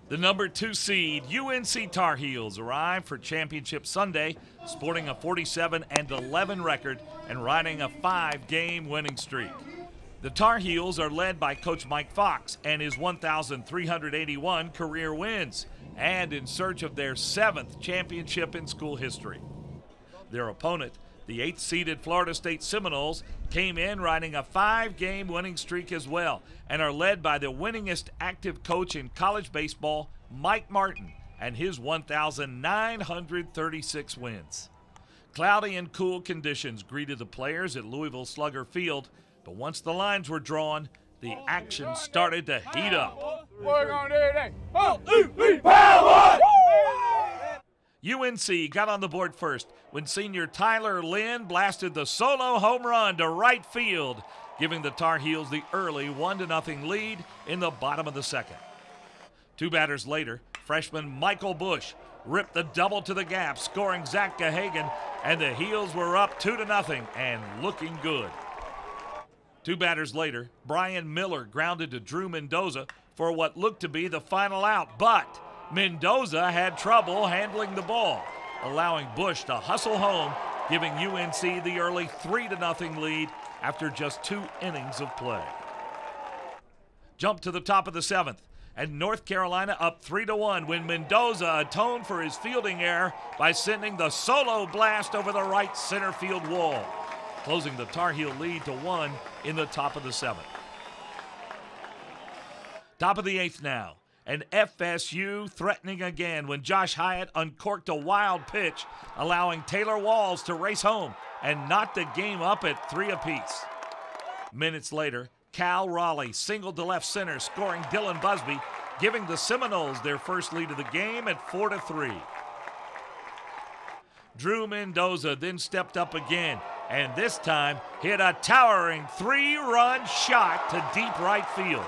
The number 2 seed UNC Tar Heels arrived for Championship Sunday, sporting a 47-11 record and riding a 5-game winning streak. The Tar Heels are led by Coach Mike Fox and his 1,381 career wins, and in search of their 7th championship in school history. Their opponent, the 8th-seeded Florida State Seminoles, came in riding a 5-game winning streak as well and are led by the winningest active coach in college baseball, Mike Martin, and his 1,936 wins. Cloudy and cool conditions greeted the players at Louisville Slugger Field, but once the lines were drawn, the action started to heat up. UNC got on the board first when senior Tyler Lynn blasted the solo home run to right field, giving the Tar Heels the early 1-0 lead in the bottom of the second. 2 batters later, freshman Michael Bush ripped the double to the gap, scoring Zach Gahagan, and the Heels were up 2-0 and looking good. 2 batters later, Brian Miller grounded to Drew Mendoza for what looked to be the final out, but Mendoza had trouble handling the ball, allowing Bush to hustle home, giving UNC the early 3-0 lead after just 2 innings of play. Jump to the top of the 7th, and North Carolina up 3-1 when Mendoza atoned for his fielding error by sending the solo blast over the right center field wall, closing the Tar Heel lead to 1 in the top of the 7th. Top of the 8th now, and FSU threatening again when Josh Hyatt uncorked a wild pitch, allowing Taylor Walls to race home and knot the game up at 3 apiece. Minutes later, Cal Raleigh singled to left center, scoring Dylan Busby, giving the Seminoles their first lead of the game at 4-3. Drew Mendoza then stepped up again, and this time hit a towering 3-run shot to deep right field.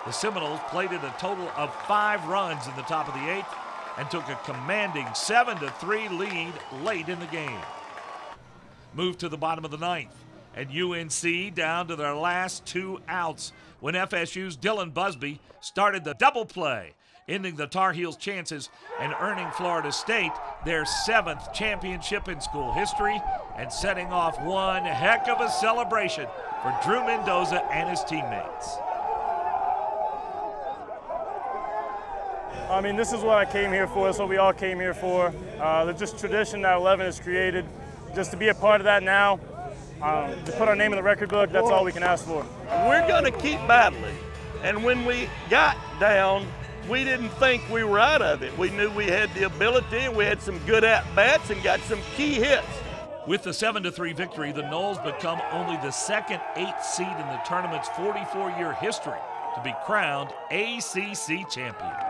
The Seminoles plated a total of 5 runs in the top of the 8th and took a commanding 7-3 lead late in the game. Moved to the bottom of the 9th, and UNC down to their last 2 outs when FSU's Dylan Busby started the double play, ending the Tar Heels' chances and earning Florida State their 7th championship in school history and setting off one heck of a celebration for Drew Mendoza and his teammates. I mean, this is what I came here for. This is what we all came here for. The just tradition that 11 has created. Just to be a part of that now, to put our name in the record book, that's all we can ask for. We're going to keep battling. And when we got down, we didn't think we were out of it. We knew we had the ability, and we had some good at-bats and got some key hits. With the 7-3 victory, the Noles become only the second 8th seed in the tournament's 44-year history to be crowned ACC champions.